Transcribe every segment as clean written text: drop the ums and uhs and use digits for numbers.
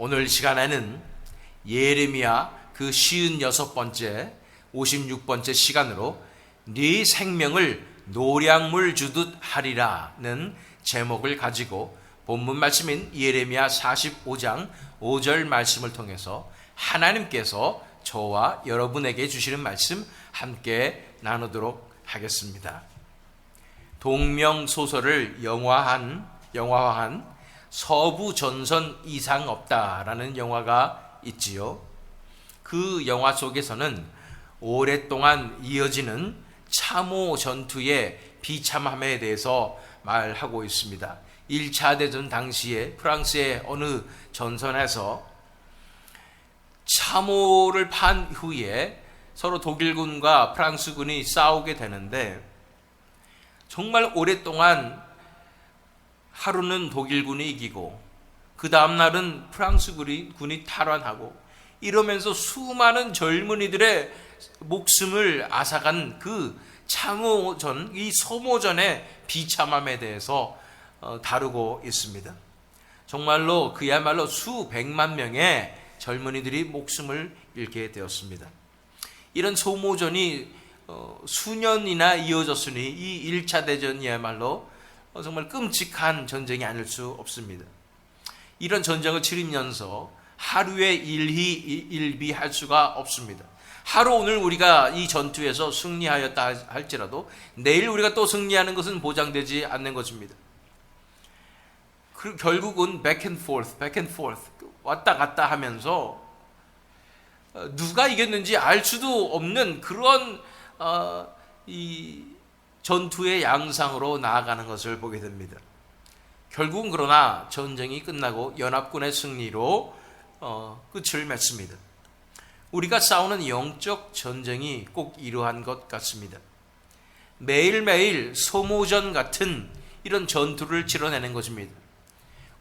오늘 시간에는 예레미야 그 56번째 56번째 시간으로 네 생명을 노량물 주듯 하리라는 제목을 가지고 본문 말씀인 예레미야 45장 5절 말씀을 통해서 하나님께서 저와 여러분에게 주시는 말씀 함께 나누도록 하겠습니다. 동명소설을 영화화한 서부전선 이상 없다라는 영화가 있지요. 그 영화 속에서는 오랫동안 이어지는 참호 전투의 비참함에 대해서 말하고 있습니다. 1차 대전 당시에 프랑스의 어느 전선에서 참호를 판 후에 서로 독일군과 프랑스군이 싸우게 되는데, 정말 오랫동안 하루는 독일군이 이기고 그 다음날은 프랑스군이 탈환하고 이러면서 수많은 젊은이들의 목숨을 앗아간 그 참호전, 이 소모전의 비참함에 대해서 다루고 있습니다. 정말로 그야말로 수백만 명의 젊은이들이 목숨을 잃게 되었습니다. 이런 소모전이 수년이나 이어졌으니 이 1차 대전이야말로 정말 끔찍한 전쟁이 아닐 수 없습니다. 이런 전쟁을 치르면서 하루에 일비할 수가 없습니다. 하루 오늘 우리가 이 전투에서 승리하였다 할지라도 내일 우리가 또 승리하는 것은 보장되지 않는 것입니다. 결국은 back and forth 왔다 갔다 하면서 누가 이겼는지 알 수도 없는 그런 이 전투의 양상으로 나아가는 것을 보게 됩니다. 결국은 그러나 전쟁이 끝나고 연합군의 승리로 끝을 맺습니다. 우리가 싸우는 영적 전쟁이 꼭 이러한 것 같습니다. 매일매일 소모전 같은 이런 전투를 치러내는 것입니다.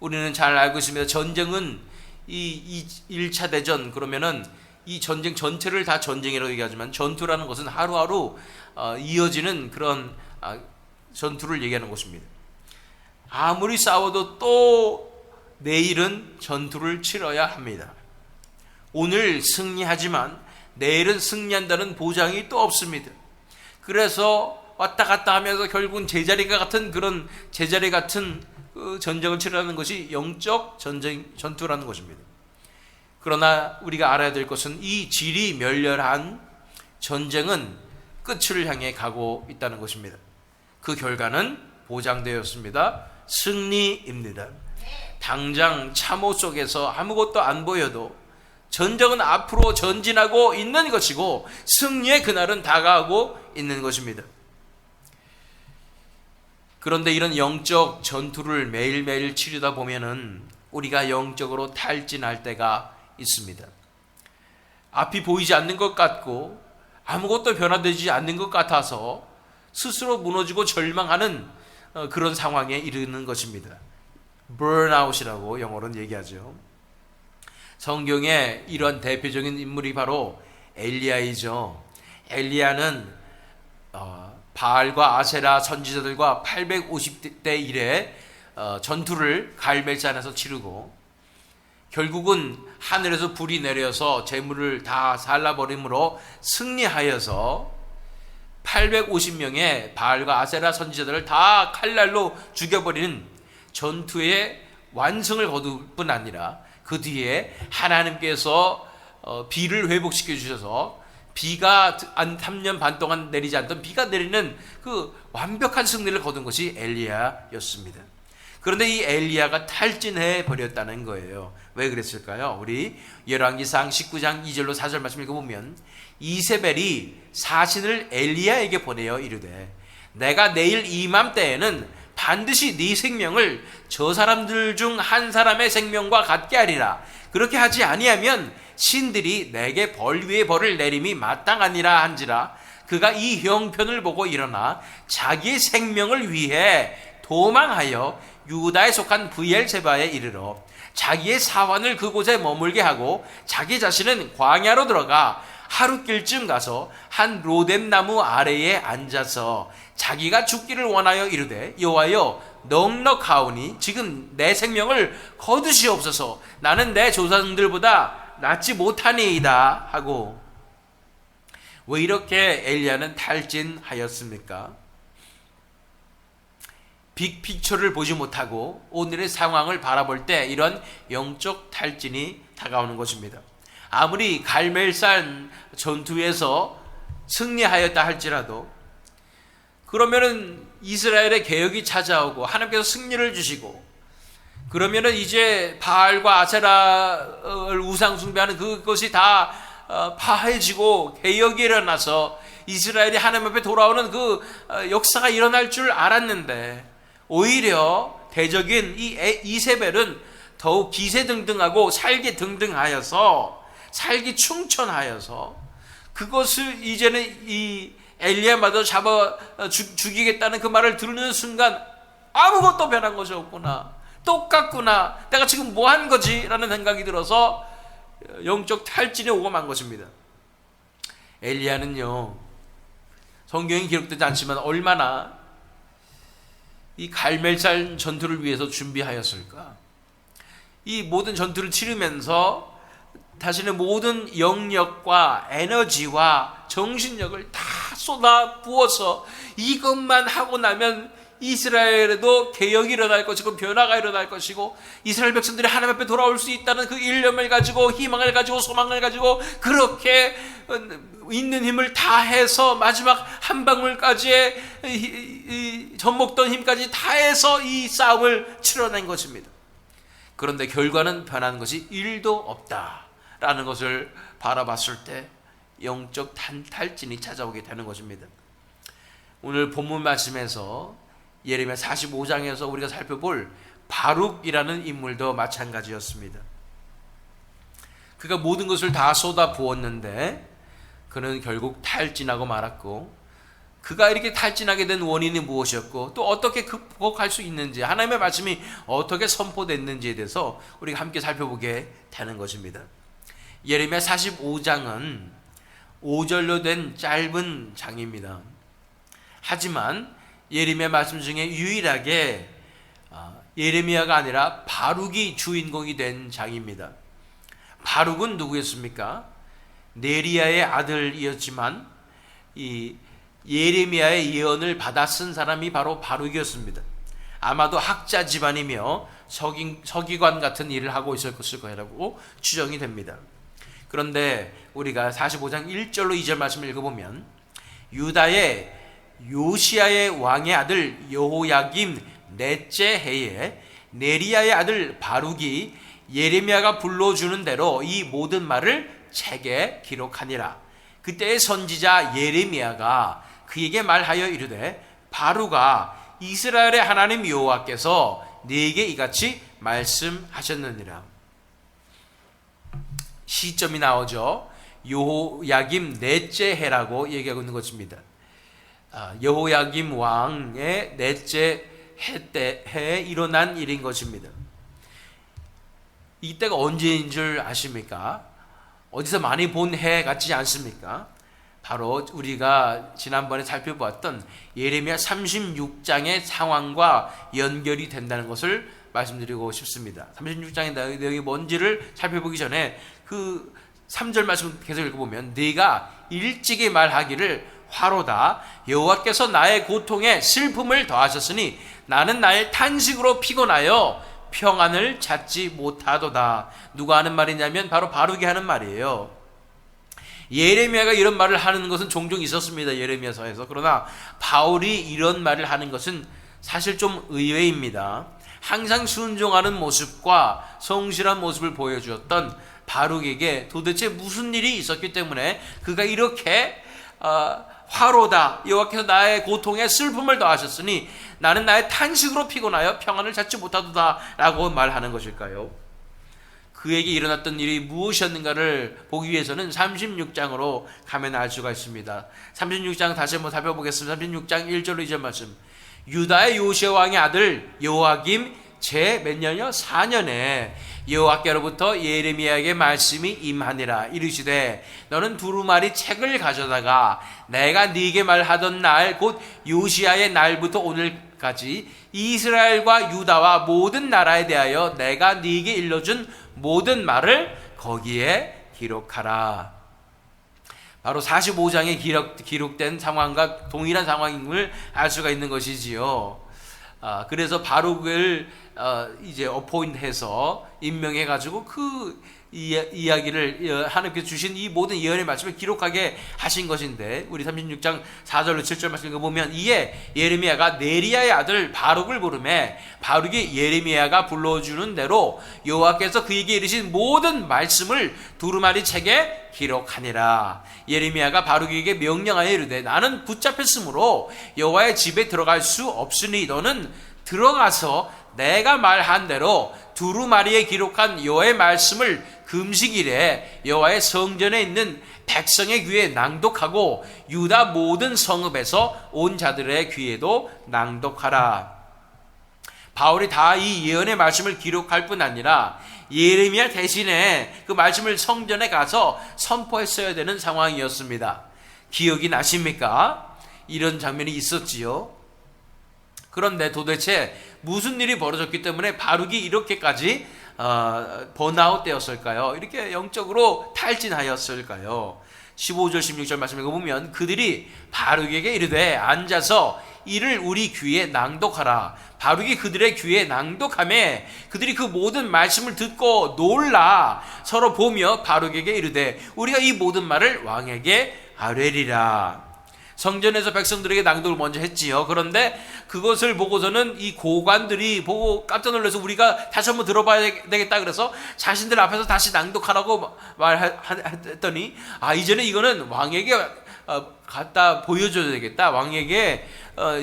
우리는 잘 알고 있습니다. 전쟁은 이 1차 대전, 그러면은 이 전쟁 전체를 다 전쟁이라고 얘기하지만 전투라는 것은 하루하루 이어지는 그런 전투를 얘기하는 것입니다. 아무리 싸워도 또 내일은 전투를 치러야 합니다. 오늘 승리하지만 내일은 승리한다는 보장이 또 없습니다. 그래서 왔다 갔다 하면서 결국은 제자리 같은 그 전쟁을 치르는 것이 영적 전투라는 것입니다. 그러나 우리가 알아야 될 것은 이 질이 멸렬한 전쟁은 끝을 향해 가고 있다는 것입니다. 그 결과는 보장되었습니다. 승리입니다. 당장 참호 속에서 아무것도 안 보여도 전쟁은 앞으로 전진하고 있는 것이고 승리의 그날은 다가오고 있는 것입니다. 그런데 이런 영적 전투를 매일매일 치르다 보면은 우리가 영적으로 탈진할 때가 있습니다. 앞이 보이지 않는 것 같고 아무것도 변화되지 않는 것 같아서 스스로 무너지고 절망하는 그런 상황에 이르는 것입니다. burnout이라고 영어로는 얘기하죠. 성경에 이러한 대표적인 인물이 바로 엘리야이죠. 엘리야는 바알과 아세라 선지자들과 850대 1의 전투를 갈멜산에서 치르고 결국은 하늘에서 불이 내려서 재물을 다 살라버림으로 승리하여서 850명의 바알과 아세라 선지자들을 다 칼날로 죽여버리는 전투의 완성을 거둘 뿐 아니라 그 뒤에 하나님께서 비를 회복시켜 주셔서 비가 3년 반 동안 내리지 않던 비가 내리는 그 완벽한 승리를 거둔 것이 엘리야였습니다. 그런데 이 엘리야가 탈진해 버렸다는 거예요. 왜 그랬을까요? 우리 열왕기상 19장 2절로 4절 말씀 읽어보면 이세벨이 사신을 엘리야에게 보내어 이르되 내가 내일 이맘때에는 반드시 네 생명을 저 사람들 중 한 사람의 생명과 같게 하리라. 그렇게 하지 아니하면 신들이 내게 벌 위에 벌을 내림이 마땅하니라 한지라. 그가 이 형편을 보고 일어나 자기의 생명을 위해 도망하여 유다에 속한 브엘세바에 이르러 자기의 사환을 그곳에 머물게 하고 자기 자신은 광야로 들어가 하루길쯤 가서 한 로뎀 나무 아래에 앉아서 자기가 죽기를 원하여 이르되 여호와여 넉넉하오니 지금 내 생명을 거두시옵소서. 나는 내 조상들보다 낫지 못하니이다 하고. 왜 이렇게 엘리야는 탈진하였습니까? 빅픽처를 보지 못하고 오늘의 상황을 바라볼 때 이런 영적 탈진이 다가오는 것입니다. 아무리 갈멜산 전투에서 승리하였다 할지라도, 그러면은 이스라엘의 개혁이 찾아오고 하나님께서 승리를 주시고, 그러면은 이제 바알과 아세라를 우상 숭배하는 그것이 다 파해지고 개혁이 일어나서 이스라엘이 하나님 앞에 돌아오는 그 역사가 일어날 줄 알았는데, 오히려 대적인 이 이세벨은 더욱 기세등등하고 살기등등하여서, 살기충천하여서 그것을 이제는 이 엘리야마저 잡아 죽이겠다는 그 말을 듣는 순간 아무것도 변한 것이 없구나, 똑같구나, 내가 지금 뭐 한 거지? 라는 생각이 들어서 영적 탈진이 오고 만 것입니다. 엘리야는요, 성경에 기록되지 않지만 얼마나 이 갈멜산 전투를 위해서 준비하였을까. 이 모든 전투를 치르면서 자신의 모든 영역과 에너지와 정신력을 다 쏟아 부어서 이것만 하고 나면 이스라엘에도 개혁이 일어날 것이고 변화가 일어날 것이고 이스라엘 백성들이 하나님 앞에 돌아올 수 있다는 그 일념을 가지고 희망을 가지고 소망을 가지고 그렇게 있는 힘을 다해서 마지막 한 방울까지의 젖먹던 힘까지 다해서 이 싸움을 치러낸 것입니다. 그런데 결과는 변한 것이 1도 없다라는 것을 바라봤을 때 영적 탈진이 찾아오게 되는 것입니다. 오늘 본문 말씀에서 예레미야 45장에서 우리가 살펴볼 바룩이라는 인물도 마찬가지였습니다. 그가 모든 것을 다 쏟아 부었는데 그는 결국 탈진하고 말았고, 그가 이렇게 탈진하게 된 원인이 무엇이었고 또 어떻게 극복할 수 있는지, 하나님의 말씀이 어떻게 선포됐는지에 대해서 우리가 함께 살펴보게 되는 것입니다. 예레미야 45장은 5절로 된 짧은 장입니다. 하지만 예레미야 말씀 중에 유일하게 예레미야가 아니라 바룩이 주인공이 된 장입니다. 바룩은 누구였습니까? 네리야의 아들이었지만 이 예레미야의 예언을 받아 쓴 사람이 바로 바룩이었습니다. 아마도 학자 집안이며 서기관 같은 일을 하고 있을 거라고 추정이 됩니다. 그런데 우리가 45장 1절로 2절 말씀을 읽어보면, 유다의 요시야의 왕의 아들 여호야김 넷째 해에 네리야의 아들 바룩이 예레미야가 불러주는 대로 이 모든 말을 책에 기록하니라. 그때의 선지자 예레미야가 그에게 말하여 이르되, 바룩아, 이스라엘의 하나님 여호와께서 네게 이같이 말씀하셨느니라. 시점이 나오죠. 여호야김 넷째 해라고 얘기하고 있는 것입니다. 여호야김 왕의 넷째 해에 일어난 일인 것입니다. 이때가 언제인 줄 아십니까? 어디서 많이 본 해 같지 않습니까? 바로 우리가 지난번에 살펴보았던 예레미야 36장의 상황과 연결이 된다는 것을 말씀드리고 싶습니다. 36장의 내용이 뭔지를 살펴보기 전에 그 3절 말씀 계속 읽어보면, 네가 일찍이 말하기를 화로다, 여호와께서 나의 고통에 슬픔을 더하셨으니 나는 나의 탄식으로 피곤하여 평안을 찾지 못하도다. 누가 하는 말이냐면 바로 바룩이 하는 말이에요. 예레미야가 이런 말을 하는 것은 종종 있었습니다, 예레미야서에서. 그러나 바울이 이런 말을 하는 것은 사실 좀 의외입니다. 항상 순종하는 모습과 성실한 모습을 보여주었던 바룩에게 도대체 무슨 일이 있었기 때문에 그가 이렇게 화로다, 여호와께서 나의 고통에 슬픔을 더하셨으니 나는 나의 탄식으로 피곤하여 평안을 찾지 못하도다 라고 말하는 것일까요? 그에게 일어났던 일이 무엇이었는가를 보기 위해서는 36장으로 가면 알 수가 있습니다. 36장 다시 한번 살펴보겠습니다. 36장 1절로 2절 말씀. 유다의 요시야 왕의 아들 여호야김 제 몇 년이요? 4년에 여호와께로부터 예레미야에게 말씀이 임하니라. 이르시되, 너는 두루마리 책을 가져다가 내가 네게 말하던 날 곧 요시야의 날부터 까지 이스라엘과 유다와 모든 나라에 대하여 내가 네게 일러준 모든 말을 거기에 기록하라. 바로 45장에 기록된 상황과 동일한 상황임을 알 수가 있는 것이지요. 그래서 바룩을 이제 어포인트해서 임명해 가지고 그 이야기를 하나님께서 주신 이 모든 예언의 말씀을 기록하게 하신 것인데, 우리 36장 4절로 7절 말씀 읽어보면, 이에 예레미야가 네리야의 아들 바룩을 부르매 바룩이 예레미야가 불러주는 대로 여호와께서 그에게 이르신 모든 말씀을 두루마리 책에 기록하니라. 예레미야가 바룩에게 명령하여 이르되 나는 붙잡혔으므로 여호와의 집에 들어갈 수 없으니 너는 들어가서 내가 말한 대로 두루마리에 기록한 여호와의 말씀을 금식일에 여호와의 성전에 있는 백성의 귀에 낭독하고 유다 모든 성읍에서 온 자들의 귀에도 낭독하라. 바울이 다 이 예언의 말씀을 기록할 뿐 아니라 예레미야 대신에 그 말씀을 성전에 가서 선포했어야 되는 상황이었습니다. 기억이 나십니까? 이런 장면이 있었지요. 그런데 도대체 무슨 일이 벌어졌기 때문에 바룩이 이렇게까지 번아웃 되었을까요? 이렇게 영적으로 탈진하였을까요? 15절 16절 말씀을 보면 그들이 바룩에게 이르되 앉아서 이를 우리 귀에 낭독하라. 바룩이 그들의 귀에 낭독하매 그들이 그 모든 말씀을 듣고 놀라 서로 보며 바룩에게 이르되 우리가 이 모든 말을 왕에게 아뢰리라. 성전에서 백성들에게 낭독을 먼저 했지요. 그런데 그것을 보고서는 이 고관들이 보고 깜짝 놀라서 우리가 다시 한번 들어봐야 되겠다 그래서 자신들 앞에서 다시 낭독하라고 말했더니 이제는 이거는 왕에게 갖다 보여줘야 되겠다, 왕에게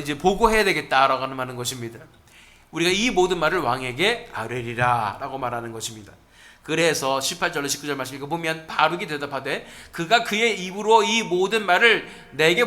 이제 보고해야 되겠다라고 하는 것입니다. 우리가 이 모든 말을 왕에게 아뢰리라 라고 말하는 것입니다. 그래서 18절로 19절 말씀 읽어보면 바룩이 대답하되 그가 그의 입으로 이 모든 말을 내게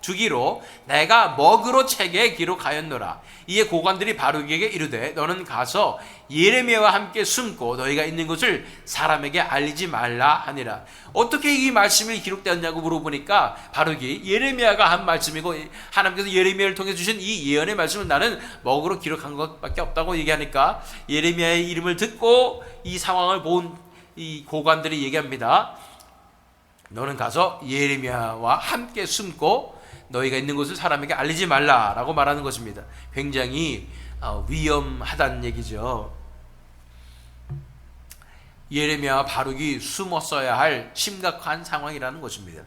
주기로 내가 먹으로 책에 기록하였노라. 이에 고관들이 바룩에게 이르되 너는 가서 예레미야와 함께 숨고 너희가 있는 것을 사람에게 알리지 말라 하니라. 어떻게 이 말씀이 기록되었냐고 물어보니까 바룩이 예레미야가 한 말씀이고 하나님께서 예레미야를 통해 주신 이 예언의 말씀을 나는 먹으로 기록한 것밖에 없다고 얘기하니까 예레미야의 이름을 듣고 이 상황을 본 이 고관들이 얘기합니다. 너는 가서 예레미야와 함께 숨고 너희가 있는 곳을 사람에게 알리지 말라라고 말하는 것입니다. 굉장히 위험하다는 얘기죠. 예레미야와 바룩이 숨었어야 할 심각한 상황이라는 것입니다.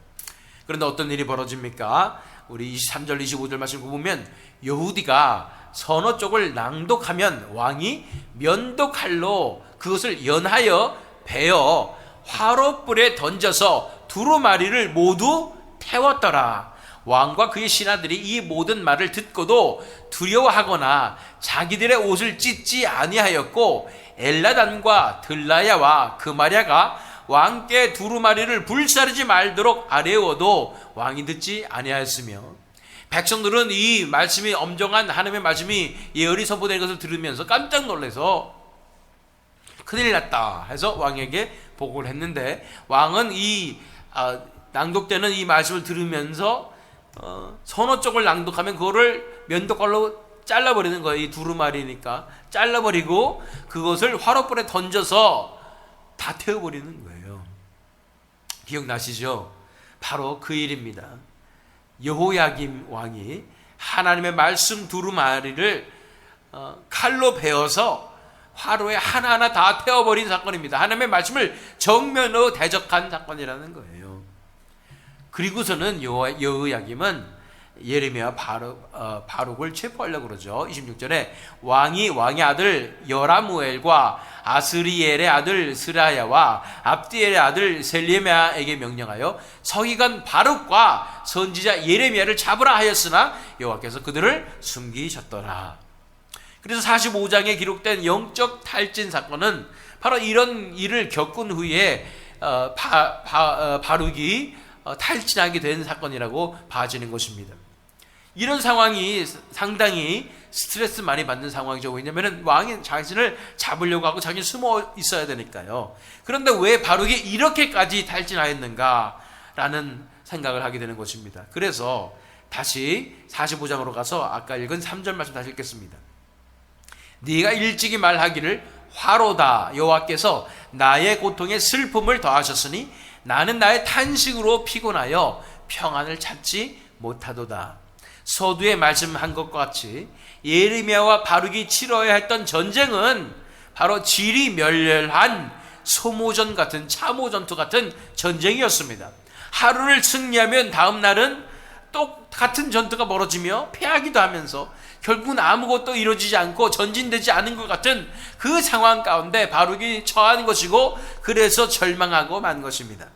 그런데 어떤 일이 벌어집니까? 우리 23절 25절 말씀을 보면 여후디가 서너 쪽을 낭독하면 왕이 면도칼로 그것을 연하여 베어 화롯불에 던져서 두루마리를 모두 태웠더라. 왕과 그의 신하들이 이 모든 말을 듣고도 두려워하거나 자기들의 옷을 찢지 아니하였고 엘라단과 들라야와 그마랴가 왕께 두루마리를 불사르지 말도록 아뢰어도 왕이 듣지 아니하였으며 백성들은 이 말씀이 엄정한 하나님의 말씀이 예언이 선포된 것을 들으면서 깜짝 놀라서 큰일 났다 해서 왕에게 보고를 했는데 왕은 이 낭독되는 이 말씀을 들으면서 서너 쪽을 낭독하면 그거를 면도칼로 잘라버리는 거예요. 이 두루마리니까 잘라버리고 그것을 화롯불에 던져서 다 태워버리는 거예요. 기억나시죠? 바로 그 일입니다. 여호야김 왕이 하나님의 말씀 두루마리를 칼로 베어서 화로에 하나하나 다 태워버린 사건입니다. 하나님의 말씀을 정면으로 대적한 사건이라는 거예요. 그리고서는 여호야김은 예레미야 바룩을 체포하려고 그러죠. 26절에 왕의 아들 여라무엘과 아스리엘의 아들 스라야와 압디엘의 아들 셀레미야에게 명령하여 서기관 바룩과 선지자 예레미야를 잡으라 하였으나 여호와께서 그들을 숨기셨더라. 그래서 45장에 기록된 영적 탈진 사건은 바로 이런 일을 겪은 후에 바룩이 탈진하게 된 사건이라고 봐지는 것입니다. 이런 상황이 상당히 스트레스 많이 받는 상황이죠. 왜냐하면 왕이 자신을 잡으려고 하고 자기는 숨어 있어야 되니까요. 그런데 왜 바룩이 이렇게까지 탈진하였는가 라는 생각을 하게 되는 것입니다. 그래서 다시 45장으로 가서 아까 읽은 3절 말씀 다시 읽겠습니다. 네가 일찍이 말하기를 화로다, 여호와께서 나의 고통에 슬픔을 더하셨으니 나는 나의 탄식으로 피곤하여 평안을 찾지 못하도다. 서두에 말씀한 것과 같이 예레미야와 바룩이 치러야 했던 전쟁은 바로 지리멸렬한 소모전 같은, 참호전투 같은 전쟁이었습니다. 하루를 승리하면 다음 날은 똑같은 전투가 벌어지며 패하기도 하면서 결국은 아무것도 이루어지지 않고 전진되지 않은 것 같은 그 상황 가운데 바룩이 처한 것이고, 그래서 절망하고 만 것입니다.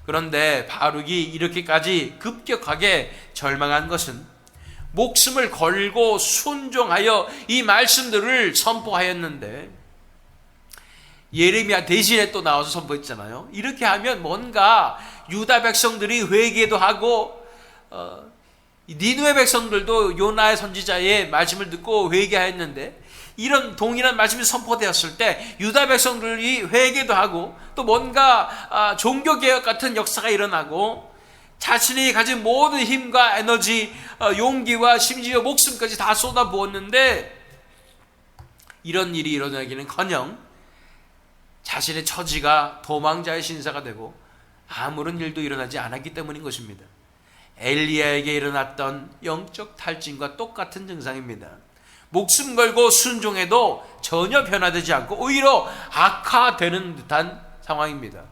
그런데 바룩이 이렇게까지 급격하게 절망한 것은 목숨을 걸고 순종하여 이 말씀들을 선포하였는데, 예레미야 대신에 또 나와서 선포했잖아요. 이렇게 하면 뭔가 유다 백성들이 회개도 하고 니느웨 백성들도 요나의 선지자의 말씀을 듣고 회개하였는데, 이런 동일한 말씀이 선포되었을 때 유다 백성들이 회개도 하고 또 뭔가 종교개혁 같은 역사가 일어나고 자신이 가진 모든 힘과 에너지, 용기와 심지어 목숨까지 다 쏟아부었는데, 이런 일이 일어나기는커녕 자신의 처지가 도망자의 신세가 되고 아무런 일도 일어나지 않았기 때문인 것입니다. 엘리야에게 일어났던 영적 탈진과 똑같은 증상입니다. 목숨 걸고 순종해도 전혀 변화되지 않고 오히려 악화되는 듯한 상황입니다.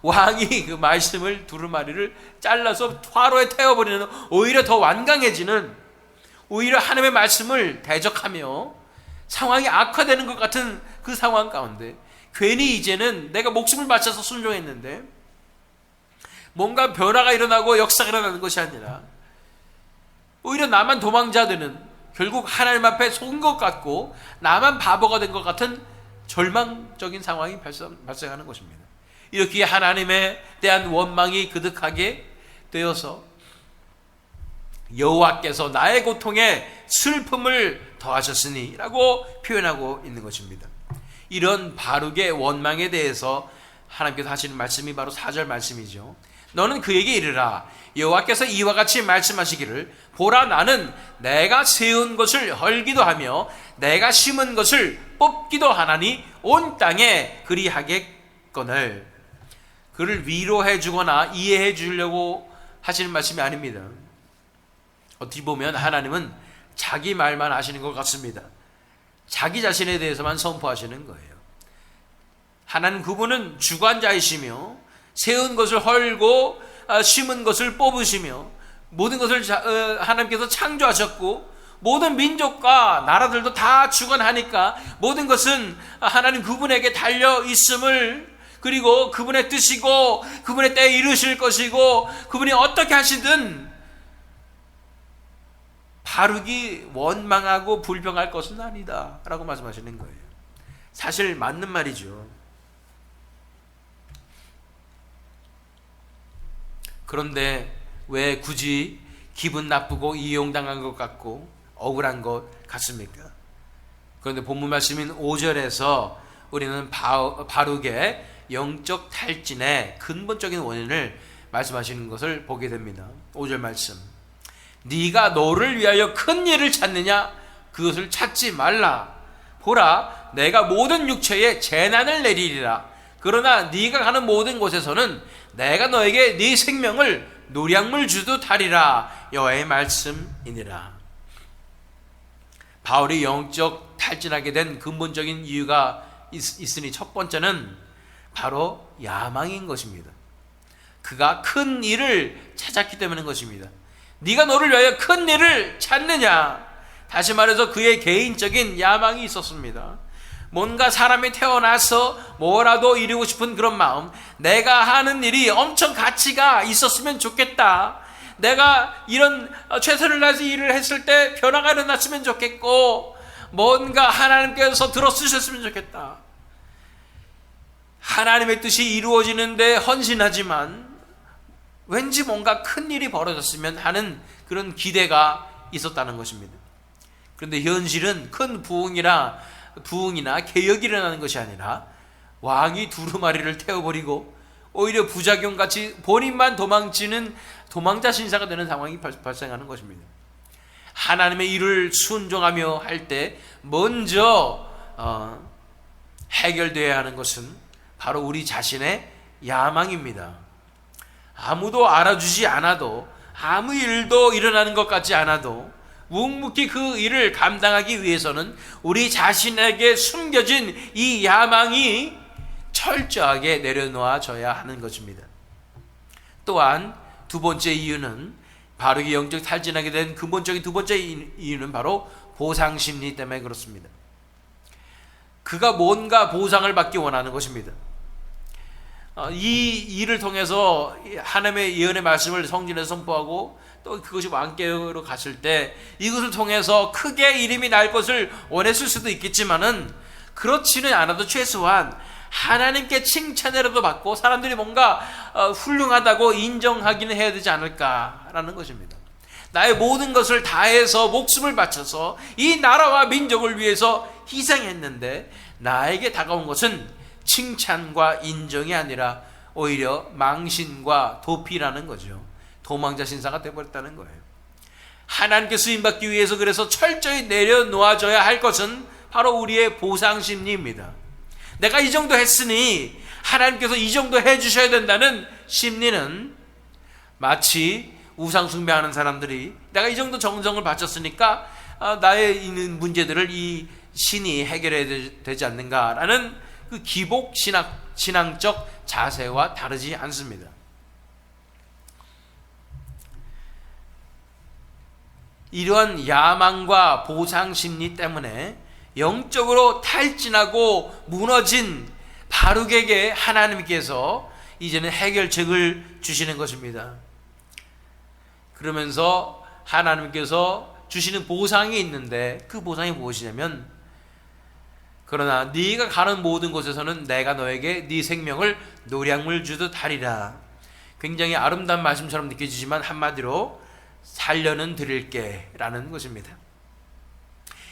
왕이 그 말씀을 두루마리를 잘라서 화로에 태워버리는, 오히려 더 완강해지는, 오히려 하나님의 말씀을 대적하며 상황이 악화되는 것 같은 그 상황 가운데 괜히 이제는 내가 목숨을 바쳐서 순종했는데 뭔가 변화가 일어나고 역사가 일어나는 것이 아니라 오히려 나만 도망자 되는, 결국 하나님 앞에 속은 것 같고 나만 바보가 된 것 같은 절망적인 상황이 발생하는 것입니다. 이렇게 하나님에 대한 원망이 그득하게 되어서 여호와께서 나의 고통에 슬픔을 더하셨으니 라고 표현하고 있는 것입니다. 이런 바룩의 원망에 대해서 하나님께서 하시는 말씀이 바로 4절 말씀이죠. 너는 그에게 이르라, 여호와께서 이와 같이 말씀하시기를, 보라, 나는 내가 세운 것을 헐기도 하며 내가 심은 것을 뽑기도 하나니 온 땅에 그리하겠거늘. 그를 위로해 주거나 이해해 주려고 하시는 말씀이 아닙니다. 어떻게 보면 하나님은 자기 말만 하시는 것 같습니다. 자기 자신에 대해서만 선포하시는 거예요. 하나님 그분은 주관자이시며 세운 것을 헐고 심은 것을 뽑으시며 모든 것을 하나님께서 창조하셨고 모든 민족과 나라들도 다 주관하니까 모든 것은 하나님 그분에게 달려 있음을, 그리고 그분의 뜻이고 그분의 때에 이루실 것이고 그분이 어떻게 하시든 바룩이 원망하고 불평할 것은 아니다 라고 말씀하시는 거예요. 사실 맞는 말이죠. 그런데 왜 굳이 기분 나쁘고 이용당한 것 같고 억울한 것 같습니까? 그런데 본문 말씀인 5절에서 우리는 바룩의 영적 탈진의 근본적인 원인을 말씀하시는 것을 보게 됩니다. 5절 말씀, 네가 너를 위하여 큰 일을 찾느냐? 그것을 찾지 말라. 보라, 내가 모든 육체에 재난을 내리리라. 그러나 네가 가는 모든 곳에서는 내가 너에게 네 생명을 노량물 주듯 하리라. 여호와의 말씀이니라. 바울이 영적 탈진하게 된 근본적인 이유가 있으니 첫 번째는 바로 야망인 것입니다. 그가 큰 일을 찾았기 때문인 것입니다. 네가 너를 위하여 큰 일을 찾느냐? 다시 말해서 그의 개인적인 야망이 있었습니다. 뭔가 사람이 태어나서 뭐라도 이루고 싶은 그런 마음, 내가 하는 일이 엄청 가치가 있었으면 좋겠다, 내가 이런 최선을 다해서 일을 했을 때 변화가 일어났으면 좋겠고 뭔가 하나님께서 들어쓰셨으면 좋겠다, 하나님의 뜻이 이루어지는데 헌신하지만 왠지 뭔가 큰 일이 벌어졌으면 하는 그런 기대가 있었다는 것입니다. 그런데 현실은 큰 부흥이나 개혁이 일어나는 것이 아니라 왕이 두루마리를 태워버리고 오히려 부작용같이 본인만 도망치는 도망자 신사가 되는 상황이 발생하는 것입니다. 하나님의 일을 순종하며 할 때 먼저 해결되어야 하는 것은 바로 우리 자신의 야망입니다. 아무도 알아주지 않아도, 아무 일도 일어나는 것 같지 않아도 묵묵히 그 일을 감당하기 위해서는 우리 자신에게 숨겨진 이 야망이 철저하게 내려놓아져야 하는 것입니다. 또한 두 번째 이유는, 바르게 영적 탈진하게 된 근본적인 두 번째 이유는 바로 보상심리 때문에 그렇습니다. 그가 뭔가 보상을 받기 원하는 것입니다. 이 일을 통해서 하나님의 예언의 말씀을 성전에서 선포하고 또 그것이 왕께로 갔을 때 이것을 통해서 크게 이름이 날 것을 원했을 수도 있겠지만은, 그렇지는 않아도 최소한 하나님께 칭찬이라도 받고 사람들이 뭔가 훌륭하다고 인정하기는 해야 되지 않을까라는 것입니다. 나의 모든 것을 다해서 목숨을 바쳐서 이 나라와 민족을 위해서 희생했는데 나에게 다가온 것은 칭찬과 인정이 아니라 오히려 망신과 도피라는 거죠. 도망자 신사가 되어버렸다는 거예요. 하나님께 쓰임받기 위해서 그래서 철저히 내려놓아져야 할 것은 바로 우리의 보상심리입니다. 내가 이 정도 했으니 하나님께서 이 정도 해주셔야 된다는 심리는 마치 우상숭배하는 사람들이 내가 이 정도 정성을 바쳤으니까 나의 있는 문제들을 이 신이 해결해야 되지 않는가라는 그 기복 신앙적 자세와 다르지 않습니다. 이러한 야망과 보상 심리 때문에 영적으로 탈진하고 무너진 바룩에게 하나님께서 이제는 해결책을 주시는 것입니다. 그러면서 하나님께서 주시는 보상이 있는데 그 보상이 무엇이냐면, 그러나 네가 가는 모든 곳에서는 내가 너에게 네 생명을 노량물 주듯 하리라. 굉장히 아름다운 말씀처럼 느껴지지만 한마디로 살려는 드릴게 라는 것입니다.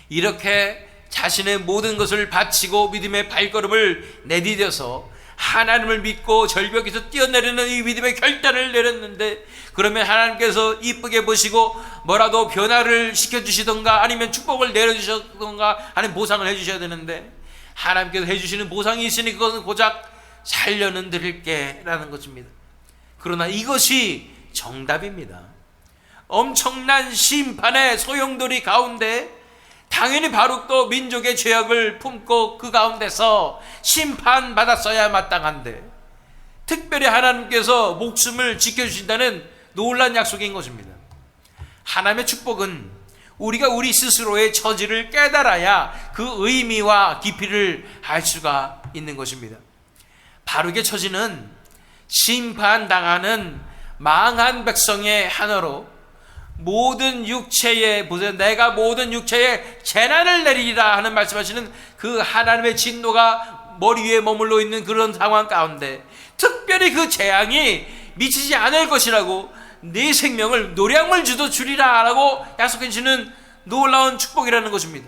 이렇게 자신의 모든 것을 바치고 믿음의 발걸음을 내디뎌서 하나님을 믿고 절벽에서 뛰어내리는 이 믿음의 결단을 내렸는데, 그러면 하나님께서 이쁘게 보시고 뭐라도 변화를 시켜주시던가 아니면 축복을 내려주시던가 하는 보상을 해주셔야 되는데, 하나님께서 해주시는 보상이 있으니 그것은 고작 살려는 드릴게 라는 것입니다. 그러나 이것이 정답입니다. 엄청난 심판의 소용돌이 가운데 당연히 바룩도 민족의 죄악을 품고 그 가운데서 심판받았어야 마땅한데, 특별히 하나님께서 목숨을 지켜주신다는 놀라운 약속인 것입니다. 하나님의 축복은 우리가 우리 스스로의 처지를 깨달아야 그 의미와 깊이를 알 수가 있는 것입니다. 바룩의 처지는 심판당하는 망한 백성의 하나로 모든 육체에, 보세요, 내가 모든 육체에 재난을 내리리라 하는 말씀하시는 그 하나님의 진노가 머리 위에 머물러 있는 그런 상황 가운데 특별히 그 재앙이 미치지 않을 것이라고, 네 생명을 노량물 주도 주리라 라고 약속해 주시는 놀라운 축복이라는 것입니다.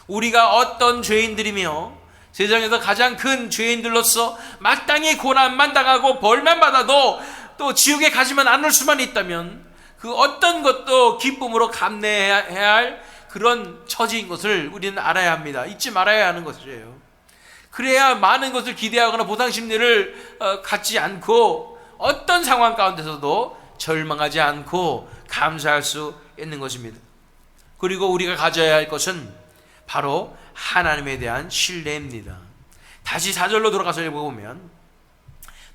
우리가 어떤 죄인들이며 세상에서 가장 큰 죄인들로서 마땅히 고난만 당하고 벌만 받아도 또 지옥에 가지만 않을 수만 있다면 그 어떤 것도 기쁨으로 감내해야 할 그런 처지인 것을 우리는 알아야 합니다. 잊지 말아야 하는 것이에요. 그래야 많은 것을 기대하거나 보상심리를 갖지 않고 어떤 상황 가운데서도 절망하지 않고 감사할 수 있는 것입니다. 그리고 우리가 가져야 할 것은 바로 하나님에 대한 신뢰입니다. 다시 4절로 돌아가서 읽어보면,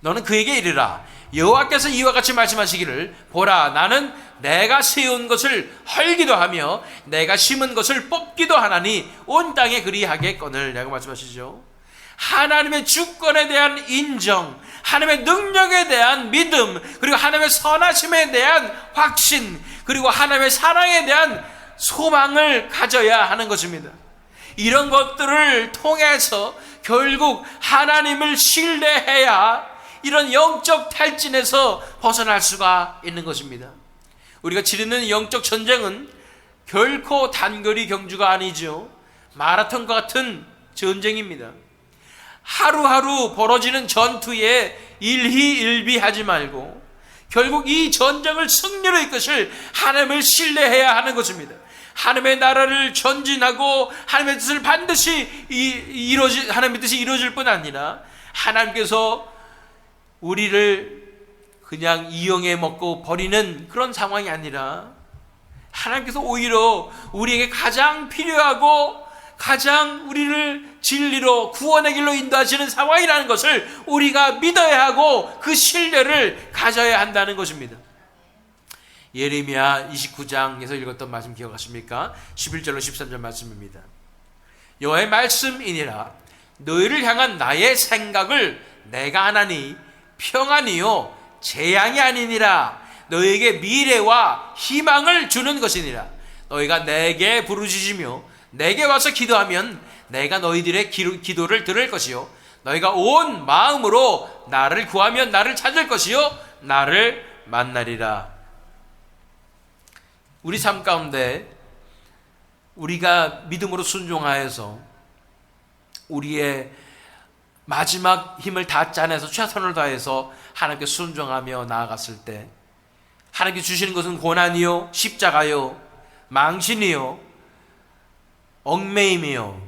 너는 그에게 이르라. 여호와께서 이와 같이 말씀하시기를, 보라, 나는 내가 세운 것을 헐기도 하며 내가 심은 것을 뽑기도 하나니 온 땅에 그리하겠거늘 라고 말씀하시죠. 하나님의 주권에 대한 인정, 하나님의 능력에 대한 믿음, 그리고 하나님의 선하심에 대한 확신, 그리고 하나님의 사랑에 대한 소망을 가져야 하는 것입니다. 이런 것들을 통해서 결국 하나님을 신뢰해야 이런 영적 탈진에서 벗어날 수가 있는 것입니다. 우리가 치르는 영적 전쟁은 결코 단거리 경주가 아니죠. 마라톤과 같은 전쟁입니다. 하루하루 벌어지는 전투에 일희일비하지 말고 결국 이 전쟁을 승리로 이끄실 하나님을 신뢰해야 하는 것입니다. 하나님의 나라를 전진하고 하나님의 뜻을 반드시 하나님의 뜻이 이루어질 뿐 아니라 하나님께서 우리를 그냥 이용해 먹고 버리는 그런 상황이 아니라 하나님께서 오히려 우리에게 가장 필요하고 가장 우리를 진리로 구원의 길로 인도하시는 상황이라는 것을 우리가 믿어야 하고 그 신뢰를 가져야 한다는 것입니다. 예레미야 29장에서 읽었던 말씀 기억하십니까? 11절로 13절 말씀입니다. 여호와의 말씀이니라. 너희를 향한 나의 생각을 내가 하나니 평안이요 재앙이 아니니라. 너희에게 미래와 희망을 주는 것이니라. 너희가 내게 부르짖으며 내게 와서 기도하면 내가 너희들의 기도를 들을 것이요 너희가 온 마음으로 나를 구하면 나를 찾을 것이요 나를 만나리라. 우리 삶 가운데 우리가 믿음으로 순종하여서 우리의 마지막 힘을 다 짜내서 최선을 다해서 하나님께 순종하며 나아갔을 때 하나님께 주시는 것은 고난이요 십자가요 망신이요 얽매임이요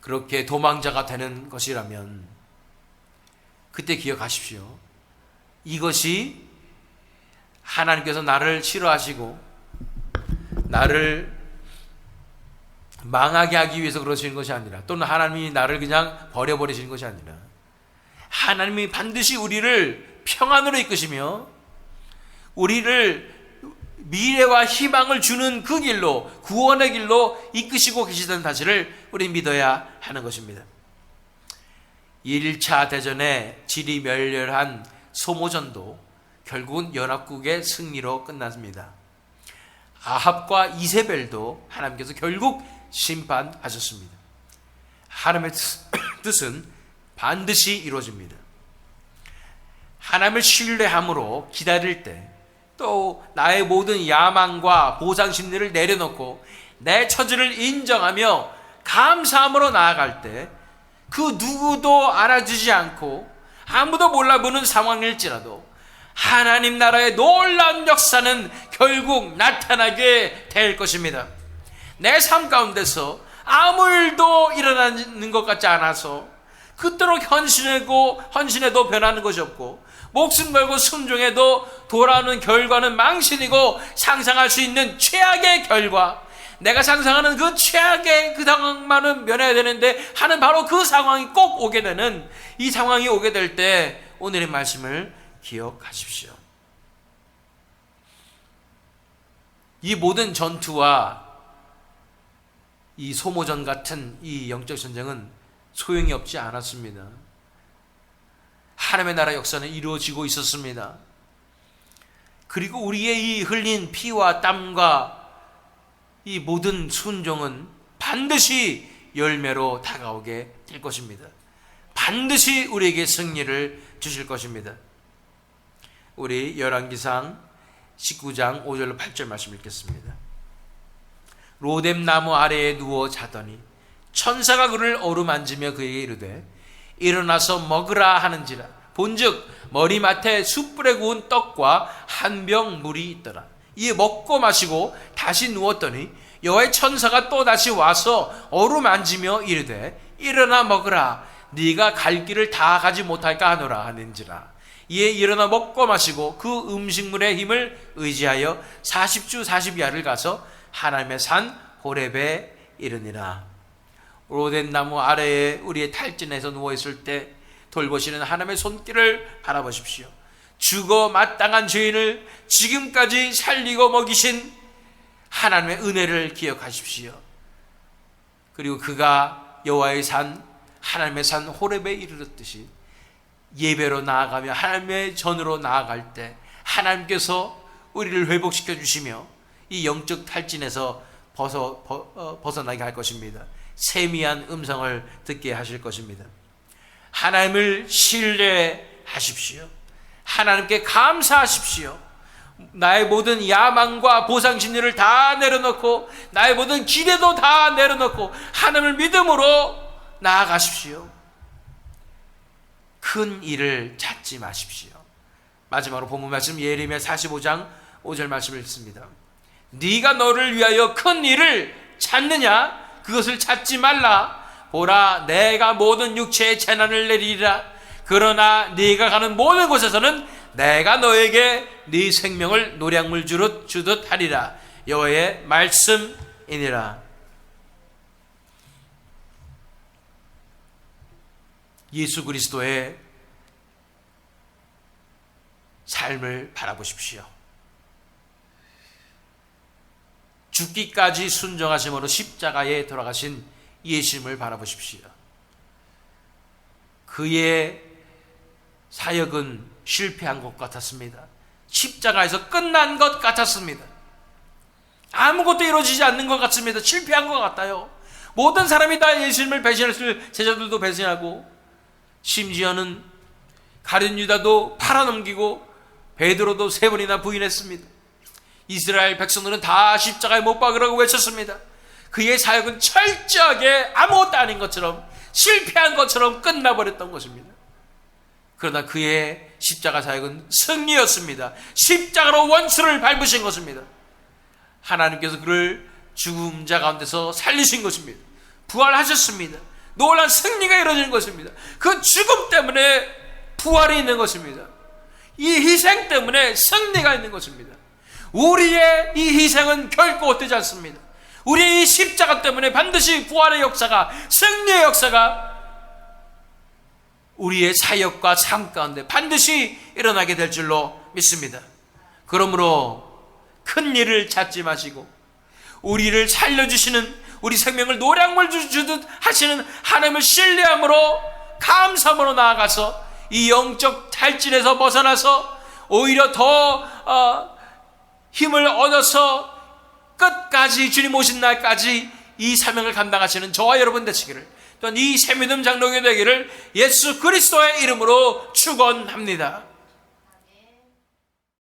그렇게 도망자가 되는 것이라면 그때 기억하십시오. 이것이 하나님께서 나를 싫어하시고 나를 망하게 하기 위해서 그러시는 것이 아니라 또는 하나님이 나를 그냥 버려버리시는 것이 아니라 하나님이 반드시 우리를 평안으로 이끄시며 우리를 미래와 희망을 주는 그 길로 구원의 길로 이끄시고 계시다는 사실을 우리 믿어야 하는 것입니다. 1차 대전에 질이 멸렬한 소모전도 결국은 연합국의 승리로 끝났습니다. 아합과 이세벨도 하나님께서 결국 심판하셨습니다. 하나님의 뜻은 반드시 이루어집니다. 하나님을 신뢰함으로 기다릴 때 또 나의 모든 야망과 보상 심리를 내려놓고 내 처지를 인정하며 감사함으로 나아갈 때 그 누구도 알아주지 않고 아무도 몰라보는 상황일지라도 하나님 나라의 놀라운 역사는 결국 나타나게 될 것입니다. 내 삶 가운데서 아무 일도 일어나는 것 같지 않아서 그토록 헌신해도 변하는 것이 없고 목숨 걸고 순종해도 돌아오는 결과는 망신이고 상상할 수 있는 최악의 결과, 내가 상상하는 그 최악의 그 상황만은 면해야 되는데 하는 바로 그 상황이 꼭 오게 되는 이 상황이 오게 될 때 오늘의 말씀을 기억하십시오. 이 모든 전투와 이 소모전 같은 이 영적 전쟁은 소용이 없지 않았습니다. 하나님의 나라 역사는 이루어지고 있었습니다. 그리고 우리의 이 흘린 피와 땀과 이 모든 순종은 반드시 열매로 다가오게 될 것입니다. 반드시 우리에게 승리를 주실 것입니다. 우리 열왕기상 19장 5절로 8절 말씀 읽겠습니다. 로뎀나무 아래에 누워 자더니 천사가 그를 어루만지며 그에게 이르되 일어나서 먹으라 하는지라. 본즉 머리맡에 숯불에 구운 떡과 한 병 물이 있더라. 이에 먹고 마시고 다시 누웠더니 여호와의 천사가 또 다시 와서 어루만지며 이르되 일어나 먹으라. 네가 갈 길을 다 가지 못할까 하노라 하는지라. 이에 일어나 먹고 마시고 그 음식물의 힘을 의지하여 40주 40야를 가서 하나님의 산 호렙에 이르니라. 로뎀나무 아래에 우리의 탈진에서 누워있을 때 돌보시는 하나님의 손길을 바라보십시오. 죽어 마땅한 죄인을 지금까지 살리고 먹이신 하나님의 은혜를 기억하십시오. 그리고 그가 여호와의 산 하나님의 산 호렙에 이르렀듯이 예배로 나아가며 하나님의 전으로 나아갈 때 하나님께서 우리를 회복시켜 주시며 이 영적 탈진에서 벗어나게 할 것입니다. 세미한 음성을 듣게 하실 것입니다. 하나님을 신뢰하십시오. 하나님께 감사하십시오. 나의 모든 야망과 보상심리를 다 내려놓고 나의 모든 기대도 다 내려놓고 하나님을 믿음으로 나아가십시오. 큰 일을 찾지 마십시오. 마지막으로 본문 말씀 예레미야 45장 5절 말씀을 읽습니다. 네가 너를 위하여 큰 일을 찾느냐? 그것을 찾지 말라. 보라, 내가 모든 육체에 재난을 내리리라. 그러나 네가 가는 모든 곳에서는 내가 너에게 네 생명을 노량물 주듯 하리라. 여호와의 말씀이니라. 예수 그리스도의 삶을 바라보십시오. 죽기까지 순종하심으로 십자가에 돌아가신 예수님을 바라보십시오. 그의 사역은 실패한 것 같았습니다. 십자가에서 끝난 것 같았습니다. 아무것도 이루어지지 않는 것 같습니다. 실패한 것 같아요. 모든 사람이 다 예수님을 배신했을, 제자들도 배신하고, 심지어는 가룟 유다도 팔아넘기고 베드로도 3번이나 부인했습니다. 이스라엘 백성들은 다 십자가에 못 박으라고 외쳤습니다. 그의 사역은 철저하게 아무것도 아닌 것처럼, 실패한 것처럼 끝나버렸던 것입니다. 그러나 그의 십자가 사역은 승리였습니다. 십자가로 원수를 밟으신 것입니다. 하나님께서 그를 죽은 자 가운데서 살리신 것입니다. 부활하셨습니다. 놀라운 승리가 이루어지는 것입니다. 그 죽음 때문에 부활이 있는 것입니다. 이 희생 때문에 승리가 있는 것입니다. 우리의 이 희생은 결코 헛되지 않습니다. 우리의 이 십자가 때문에 반드시 부활의 역사가, 승리의 역사가 우리의 사역과 삶 가운데 반드시 일어나게 될 줄로 믿습니다. 그러므로 큰 일을 찾지 마시고 우리를 살려주시는, 우리 생명을 노량물 주듯 하시는 하나님을 신뢰함으로, 감사함으로 나아가서 이 영적 탈진에서 벗어나서 오히려 더 힘을 얻어서 끝까지, 주님 오신 날까지 이 사명을 감당하시는 저와 여러분 되시기를, 또한 이 새믿음 장로교 되기를 예수 그리스도의 이름으로 축원합니다.